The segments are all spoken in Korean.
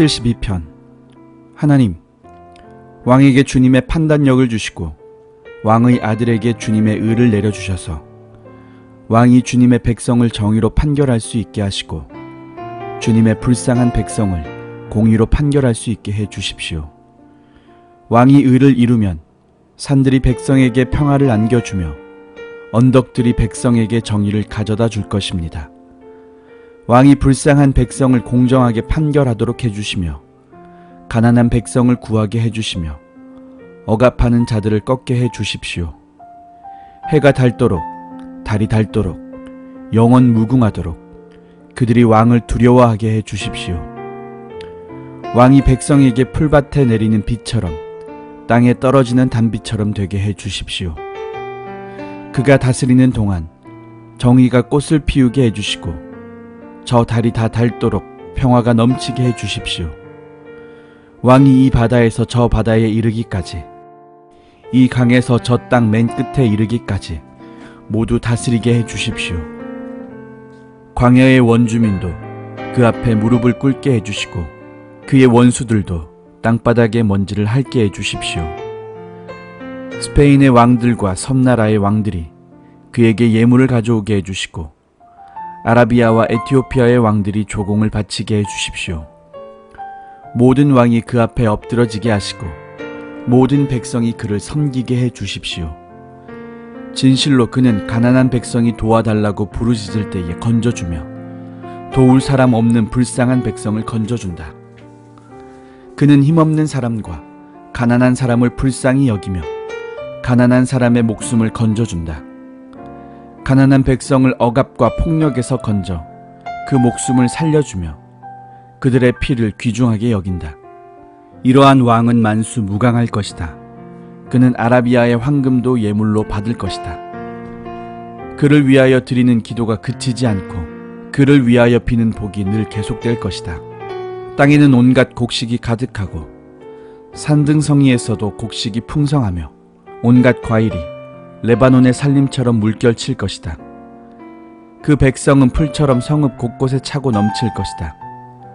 72편. 하나님, 왕에게 주님의 판단력을 주시고 왕의 아들에게 주님의 의를 내려주셔서 왕이 주님의 백성을 정의로 판결할 수 있게 하시고 주님의 불쌍한 백성을 공의로 판결할 수 있게 해 주십시오. 왕이 의를 이루면 산들이 백성에게 평화를 안겨주며 언덕들이 백성에게 정의를 가져다 줄 것입니다. 왕이 불쌍한 백성을 공정하게 판결하도록 해주시며 가난한 백성을 구하게 해주시며 억압하는 자들을 꺾게 해주십시오. 해가 닳도록 달이 닳도록 영원 무궁하도록 그들이 왕을 두려워하게 해주십시오. 왕이 백성에게 풀밭에 내리는 비처럼 땅에 떨어지는 단비처럼 되게 해주십시오. 그가 다스리는 동안 정의가 꽃을 피우게 해주시고 저 달이 다 닳도록 평화가 넘치게 해주십시오. 왕이 이 바다에서 저 바다에 이르기까지, 이 강에서 저 땅 맨 끝에 이르기까지 모두 다스리게 해주십시오. 광야의 원주민도 그 앞에 무릎을 꿇게 해주시고 그의 원수들도 땅바닥에 먼지를 핥게 해주십시오. 스페인의 왕들과 섬나라의 왕들이 그에게 예물을 가져오게 해주시고 아라비아와 에티오피아의 왕들이 조공을 바치게 해주십시오. 모든 왕이 그 앞에 엎드러지게 하시고 모든 백성이 그를 섬기게 해주십시오. 진실로 그는 가난한 백성이 도와달라고 부르짖을 때에 건져주며 도울 사람 없는 불쌍한 백성을 건져준다. 그는 힘없는 사람과 가난한 사람을 불쌍히 여기며 가난한 사람의 목숨을 건져준다. 가난한 백성을 억압과 폭력에서 건져 그 목숨을 살려주며 그들의 피를 귀중하게 여긴다. 이러한 왕은 만수 무강할 것이다. 그는 아라비아의 황금도 예물로 받을 것이다. 그를 위하여 드리는 기도가 그치지 않고 그를 위하여 비는 복이 늘 계속될 것이다. 땅에는 온갖 곡식이 가득하고 산등성이에서도 곡식이 풍성하며 온갖 과일이 레바논의 산림처럼 물결칠 것이다. 그 백성은 풀처럼 성읍 곳곳에 차고 넘칠 것이다.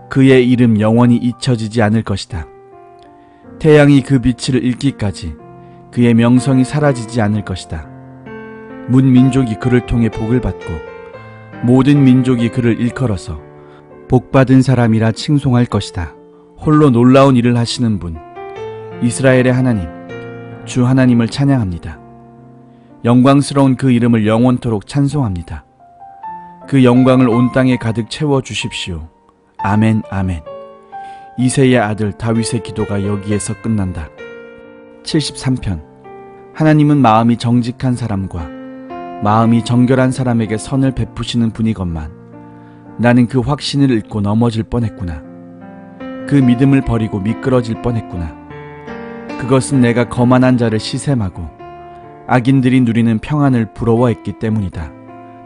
그의 이름 영원히 잊혀지지 않을 것이다. 태양이 그 빛을 잃기까지 그의 명성이 사라지지 않을 것이다. 문민족이 그를 통해 복을 받고 모든 민족이 그를 일컬어서 복받은 사람이라 칭송할 것이다. 홀로 놀라운 일을 하시는 분, 이스라엘의 하나님, 주 하나님을 찬양합니다. 영광스러운 그 이름을 영원토록 찬송합니다. 그 영광을 온 땅에 가득 채워주십시오. 아멘, 아멘. 이새의 아들 다윗의 기도가 여기에서 끝난다. 73편. 하나님은 마음이 정직한 사람과 마음이 정결한 사람에게 선을 베푸시는 분이건만 나는 그 확신을 잃고 넘어질 뻔했구나. 그 믿음을 버리고 미끄러질 뻔했구나. 그것은 내가 거만한 자를 시샘하고 악인들이 누리는 평안을 부러워했기 때문이다.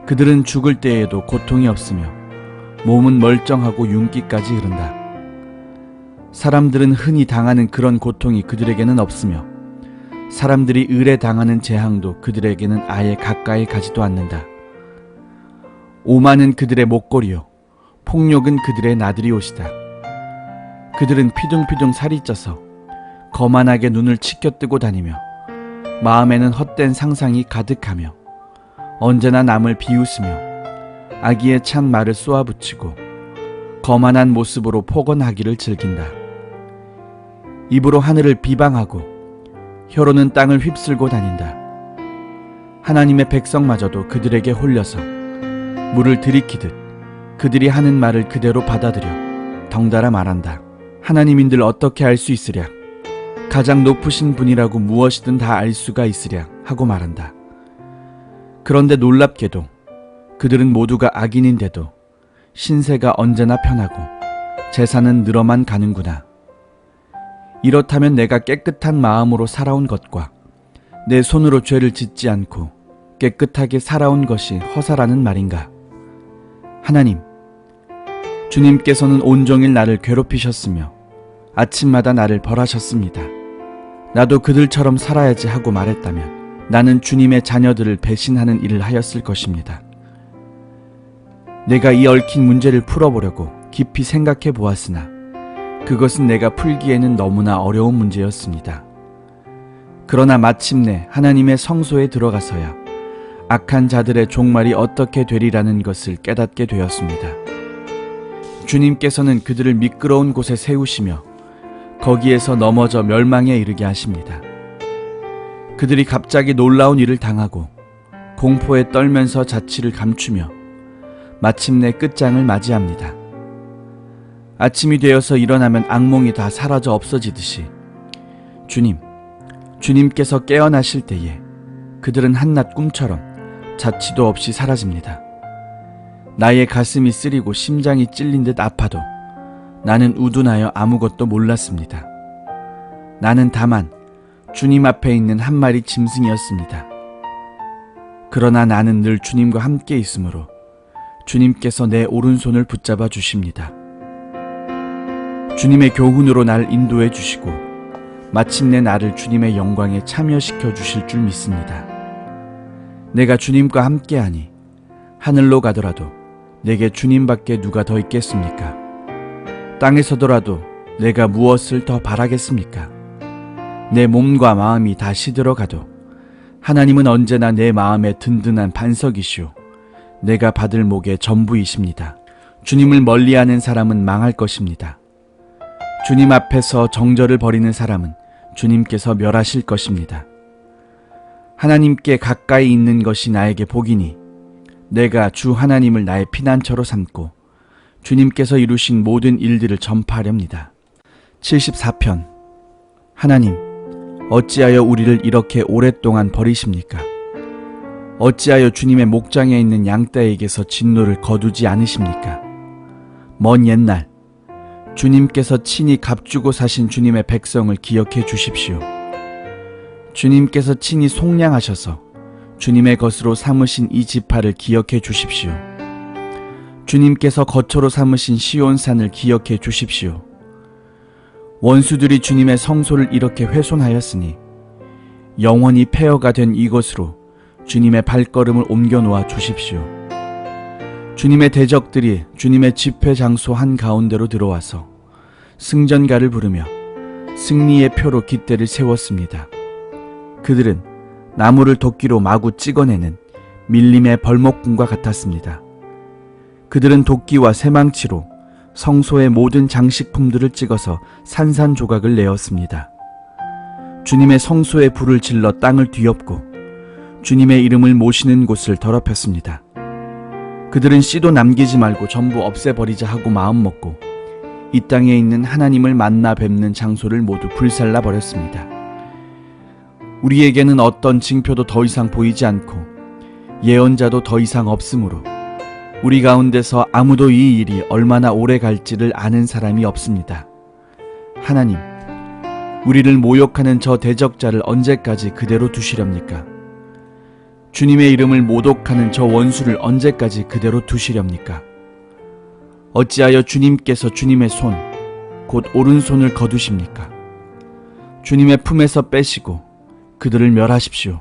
그들은 죽을 때에도 고통이 없으며 몸은 멀쩡하고 윤기까지 흐른다. 사람들은 흔히 당하는 그런 고통이 그들에게는 없으며 사람들이 을에 당하는 재앙도 그들에게는 아예 가까이 가지도 않는다. 오만은 그들의 목걸이요 폭력은 그들의 나들이 옷이다. 그들은 피둥피둥 살이 쪄서 거만하게 눈을 치켜뜨고 다니며 마음에는 헛된 상상이 가득하며 언제나 남을 비웃으며 악의에 찬 말을 쏘아붙이고 거만한 모습으로 폭언하기를 즐긴다. 입으로 하늘을 비방하고 혀로는 땅을 휩쓸고 다닌다. 하나님의 백성마저도 그들에게 홀려서 물을 들이키듯 그들이 하는 말을 그대로 받아들여 덩달아 말한다. 하나님인들 어떻게 알 수 있으랴? 가장 높으신 분이라고 무엇이든 다 알 수가 있으랴 하고 말한다. 그런데 놀랍게도 그들은 모두가 악인인데도 신세가 언제나 편하고 재산은 늘어만 가는구나. 이렇다면 내가 깨끗한 마음으로 살아온 것과 내 손으로 죄를 짓지 않고 깨끗하게 살아온 것이 허사라는 말인가? 하나님, 주님께서는 온종일 나를 괴롭히셨으며 아침마다 나를 벌하셨습니다. 나도 그들처럼 살아야지 하고 말했다면 나는 주님의 자녀들을 배신하는 일을 하였을 것입니다. 내가 이 얽힌 문제를 풀어보려고 깊이 생각해 보았으나 그것은 내가 풀기에는 너무나 어려운 문제였습니다. 그러나 마침내 하나님의 성소에 들어가서야 악한 자들의 종말이 어떻게 되리라는 것을 깨닫게 되었습니다. 주님께서는 그들을 미끄러운 곳에 세우시며 거기에서 넘어져 멸망에 이르게 하십니다. 그들이 갑자기 놀라운 일을 당하고 공포에 떨면서 자취를 감추며 마침내 끝장을 맞이합니다. 아침이 되어서 일어나면 악몽이 다 사라져 없어지듯이 주님께서 깨어나실 때에 그들은 한낱 꿈처럼 자취도 없이 사라집니다. 나의 가슴이 쓰리고 심장이 찔린 듯 아파도 나는 우둔하여 아무것도 몰랐습니다. 나는 다만 주님 앞에 있는 한 마리 짐승이었습니다. 그러나 나는 늘 주님과 함께 있으므로 주님께서 내 오른손을 붙잡아 주십니다. 주님의 교훈으로 날 인도해 주시고 마침내 나를 주님의 영광에 참여시켜 주실 줄 믿습니다. 내가 주님과 함께하니 하늘로 가더라도 내게 주님밖에 누가 더 있겠습니까? 땅에서더라도 내가 무엇을 더 바라겠습니까? 내 몸과 마음이 다 시들어가도 하나님은 언제나 내 마음의 든든한 반석이시오. 내가 받을 목의 전부이십니다. 주님을 멀리하는 사람은 망할 것입니다. 주님 앞에서 정절을 벌이는 사람은 주님께서 멸하실 것입니다. 하나님께 가까이 있는 것이 나에게 복이니 내가 주 하나님을 나의 피난처로 삼고 주님께서 이루신 모든 일들을 전파하렵니다. 74편. 하나님, 어찌하여 우리를 이렇게 오랫동안 버리십니까? 어찌하여 주님의 목장에 있는 양떼에게서 진노를 거두지 않으십니까? 먼 옛날 주님께서 친히 값주고 사신 주님의 백성을 기억해 주십시오. 주님께서 친히 속량하셔서 주님의 것으로 삼으신 이 지파를 기억해 주십시오. 주님께서 거처로 삼으신 시온산을 기억해 주십시오. 원수들이 주님의 성소를 이렇게 훼손하였으니 영원히 폐허가 된 이곳으로 주님의 발걸음을 옮겨 놓아 주십시오. 주님의 대적들이 주님의 집회 장소 한가운데로 들어와서 승전가를 부르며 승리의 표로 깃대를 세웠습니다. 그들은 나무를 도끼로 마구 찍어내는 밀림의 벌목꾼과 같았습니다. 그들은 도끼와 쇠망치로 성소의 모든 장식품들을 찍어서 산산조각을 내었습니다. 주님의 성소에 불을 질러 땅을 뒤엎고 주님의 이름을 모시는 곳을 더럽혔습니다. 그들은 씨도 남기지 말고 전부 없애버리자 하고 마음먹고 이 땅에 있는 하나님을 만나 뵙는 장소를 모두 불살라 버렸습니다. 우리에게는 어떤 징표도 더 이상 보이지 않고 예언자도 더 이상 없으므로 우리 가운데서 아무도 이 일이 얼마나 오래 갈지를 아는 사람이 없습니다. 하나님, 우리를 모욕하는 저 대적자를 언제까지 그대로 두시렵니까? 주님의 이름을 모독하는 저 원수를 언제까지 그대로 두시렵니까? 어찌하여 주님께서 주님의 손, 곧 오른손을 거두십니까? 주님의 품에서 빼시고 그들을 멸하십시오.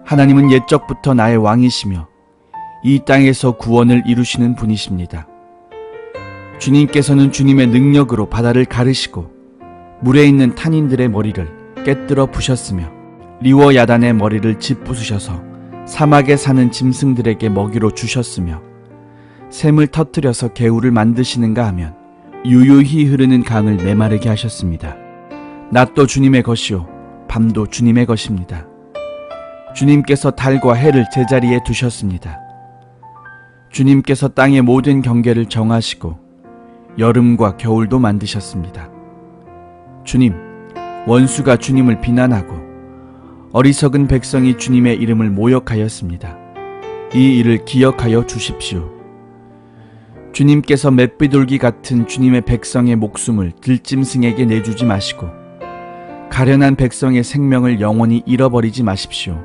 하나님은 옛적부터 나의 왕이시며 이 땅에서 구원을 이루시는 분이십니다. 주님께서는 주님의 능력으로 바다를 가르시고 물에 있는 탄인들의 머리를 깨뜨려 부셨으며 리워 야단의 머리를 짓부수셔서 사막에 사는 짐승들에게 먹이로 주셨으며 샘을 터뜨려서 개울을 만드시는가 하면 유유히 흐르는 강을 메마르게 하셨습니다. 낮도 주님의 것이요 밤도 주님의 것입니다. 주님께서 달과 해를 제자리에 두셨습니다. 주님께서 땅의 모든 경계를 정하시고 여름과 겨울도 만드셨습니다. 주님, 원수가 주님을 비난하고 어리석은 백성이 주님의 이름을 모욕하였습니다. 이 일을 기억하여 주십시오. 주님께서 맷비둘기 같은 주님의 백성의 목숨을 들짐승에게 내주지 마시고 가련한 백성의 생명을 영원히 잃어버리지 마십시오.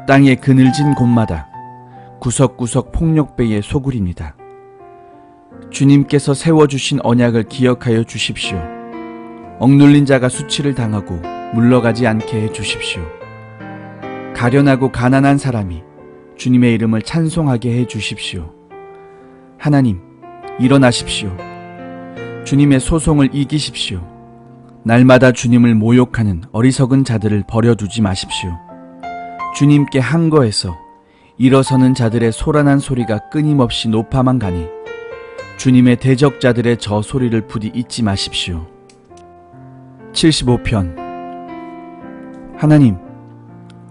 땅의 그늘진 곳마다 구석구석 폭력배의 소굴입니다. 주님께서 세워주신 언약을 기억하여 주십시오. 억눌린 자가 수치를 당하고 물러가지 않게 해 주십시오. 가련하고 가난한 사람이 주님의 이름을 찬송하게 해 주십시오. 하나님, 일어나십시오. 주님의 소송을 이기십시오. 날마다 주님을 모욕하는 어리석은 자들을 버려두지 마십시오. 주님께 항거해서 일어서는 자들의 소란한 소리가 끊임없이 높아만 가니 주님의 대적자들의 저 소리를 부디 잊지 마십시오. 75편. 하나님,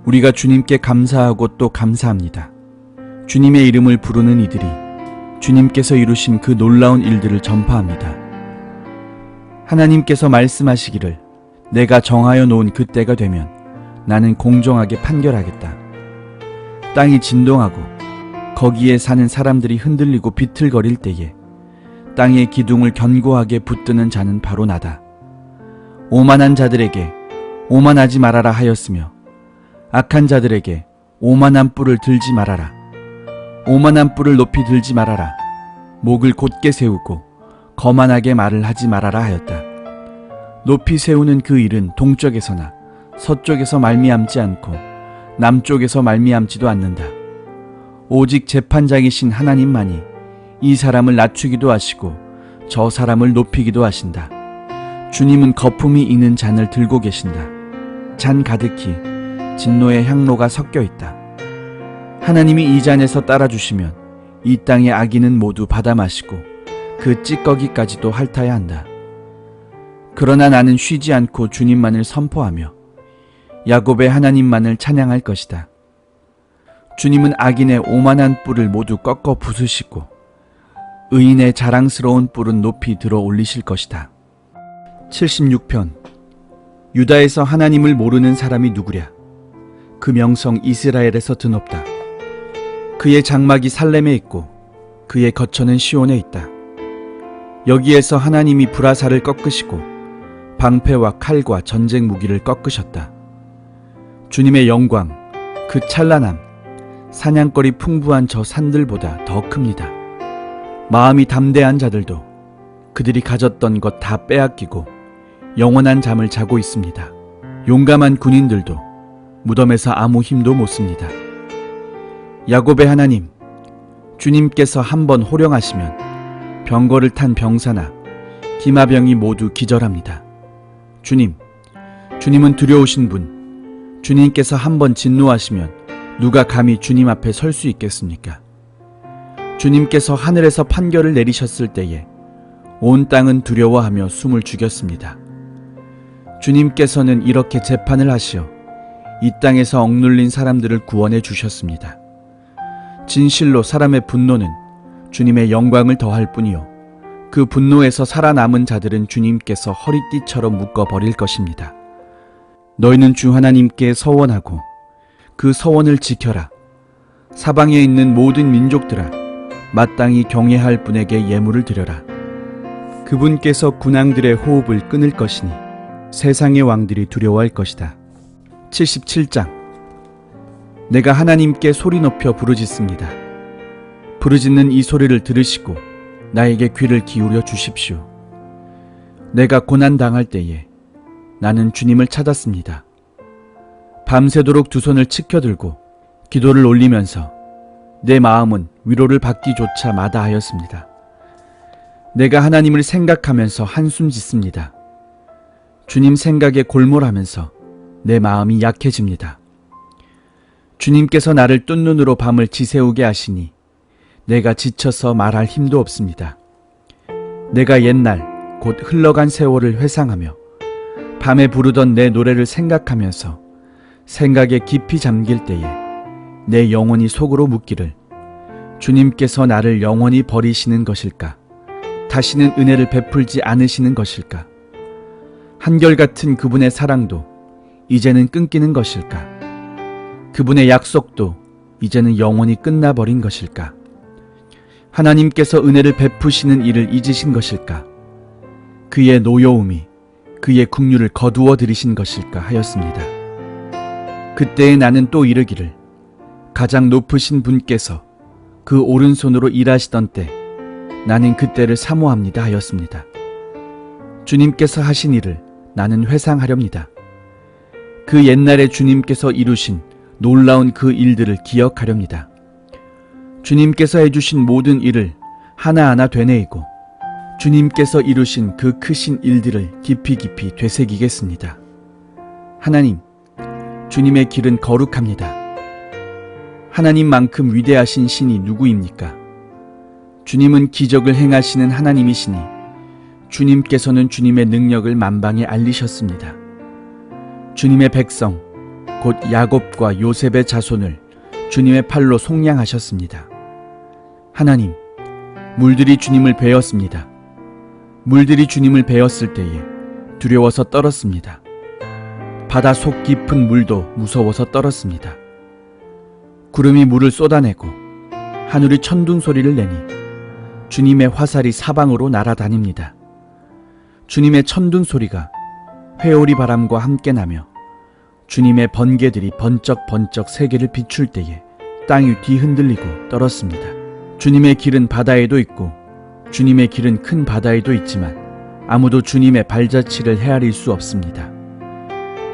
우리가 주님께 감사하고 또 감사합니다. 주님의 이름을 부르는 이들이 주님께서 이루신 그 놀라운 일들을 전파합니다. 하나님께서 말씀하시기를 내가 정하여 놓은 그 때가 되면 나는 공정하게 판결하겠다. 땅이 진동하고 거기에 사는 사람들이 흔들리고 비틀거릴 때에 땅의 기둥을 견고하게 붙드는 자는 바로 나다. 오만한 자들에게 오만하지 말아라 하였으며 악한 자들에게 오만한 뿔을 들지 말아라. 오만한 뿔을 높이 들지 말아라. 목을 곧게 세우고 거만하게 말을 하지 말아라 하였다. 높이 세우는 그 일은 동쪽에서나 서쪽에서 말미암지 않고 남쪽에서 말미암지도 않는다. 오직 재판장이신 하나님만이 이 사람을 낮추기도 하시고 저 사람을 높이기도 하신다. 주님은 거품이 있는 잔을 들고 계신다. 잔 가득히 진노의 향로가 섞여 있다. 하나님이 이 잔에서 따라주시면 이 땅의 악인은 모두 받아 마시고 그 찌꺼기까지도 핥아야 한다. 그러나 나는 쉬지 않고 주님만을 선포하며 야곱의 하나님만을 찬양할 것이다. 주님은 악인의 오만한 뿔을 모두 꺾어 부수시고 의인의 자랑스러운 뿔은 높이 들어 올리실 것이다. 76편. 유다에서 하나님을 모르는 사람이 누구랴? 그 명성 이스라엘에서 드높다. 그의 장막이 살렘에 있고 그의 거처는 시온에 있다. 여기에서 하나님이 브라사를 꺾으시고 방패와 칼과 전쟁 무기를 꺾으셨다. 주님의 영광, 그 찬란함, 사냥거리 풍부한 저 산들보다 더 큽니다. 마음이 담대한 자들도 그들이 가졌던 것 다 빼앗기고 영원한 잠을 자고 있습니다. 용감한 군인들도 무덤에서 아무 힘도 못 씁니다. 야곱의 하나님, 주님께서 한번 호령하시면 병거를 탄 병사나 기마병이 모두 기절합니다. 주님은 두려우신 분, 주님께서 한번 진노하시면 누가 감히 주님 앞에 설 수 있겠습니까? 주님께서 하늘에서 판결을 내리셨을 때에 온 땅은 두려워하며 숨을 죽였습니다. 주님께서는 이렇게 재판을 하시어 이 땅에서 억눌린 사람들을 구원해 주셨습니다. 진실로 사람의 분노는 주님의 영광을 더할 뿐이요 그 분노에서 살아남은 자들은 주님께서 허리띠처럼 묶어버릴 것입니다. 너희는 주 하나님께 서원하고 그 서원을 지켜라. 사방에 있는 모든 민족들아, 마땅히 경외할 분에게 예물을 드려라. 그분께서 군왕들의 호흡을 끊을 것이니 세상의 왕들이 두려워할 것이다. 77장. 내가 하나님께 소리 높여 부르짖습니다. 부르짖는 이 소리를 들으시고 나에게 귀를 기울여 주십시오. 내가 고난당할 때에 나는 주님을 찾았습니다. 밤새도록 두 손을 치켜들고 기도를 올리면서 내 마음은 위로를 받기조차 마다하였습니다. 내가 하나님을 생각하면서 한숨 짓습니다. 주님 생각에 골몰하면서 내 마음이 약해집니다. 주님께서 나를 뜬 눈으로 밤을 지새우게 하시니 내가 지쳐서 말할 힘도 없습니다. 내가 옛날 곧 흘러간 세월을 회상하며 밤에 부르던 내 노래를 생각하면서 생각에 깊이 잠길 때에 내 영혼이 속으로 묻기를 주님께서 나를 영원히 버리시는 것일까? 다시는 은혜를 베풀지 않으시는 것일까? 한결같은 그분의 사랑도 이제는 끊기는 것일까? 그분의 약속도 이제는 영원히 끝나버린 것일까? 하나님께서 은혜를 베푸시는 일을 잊으신 것일까? 그의 노여움이 그의 긍휼을 거두어 들이신 것일까 하였습니다. 그때에 나는 또 이르기를 가장 높으신 분께서 그 오른손으로 일하시던 때 나는 그때를 사모합니다 하였습니다. 주님께서 하신 일을 나는 회상하렵니다. 그 옛날에 주님께서 이루신 놀라운 그 일들을 기억하렵니다. 주님께서 해주신 모든 일을 하나하나 되뇌이고 주님께서 이루신 그 크신 일들을 깊이 되새기겠습니다. 하나님, 주님의 길은 거룩합니다. 하나님만큼 위대하신 신이 누구입니까? 주님은 기적을 행하시는 하나님이시니 주님께서는 주님의 능력을 만방에 알리셨습니다. 주님의 백성, 곧 야곱과 요셉의 자손을 주님의 팔로 속량하셨습니다. 하나님, 물들이 주님을 베었습니다. 물들이 주님을 베었을 때에 두려워서 떨었습니다. 바다 속 깊은 물도 무서워서 떨었습니다. 구름이 물을 쏟아내고 하늘이 천둥 소리를 내니 주님의 화살이 사방으로 날아다닙니다. 주님의 천둥 소리가 회오리 바람과 함께 나며 주님의 번개들이 번쩍번쩍 세계를 비출 때에 땅이 뒤흔들리고 떨었습니다. 주님의 길은 바다에도 있고 주님의 길은 큰 바다에도 있지만 아무도 주님의 발자취를 헤아릴 수 없습니다.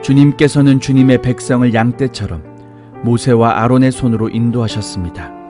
주님께서는 주님의 백성을 양떼처럼 모세와 아론의 손으로 인도하셨습니다.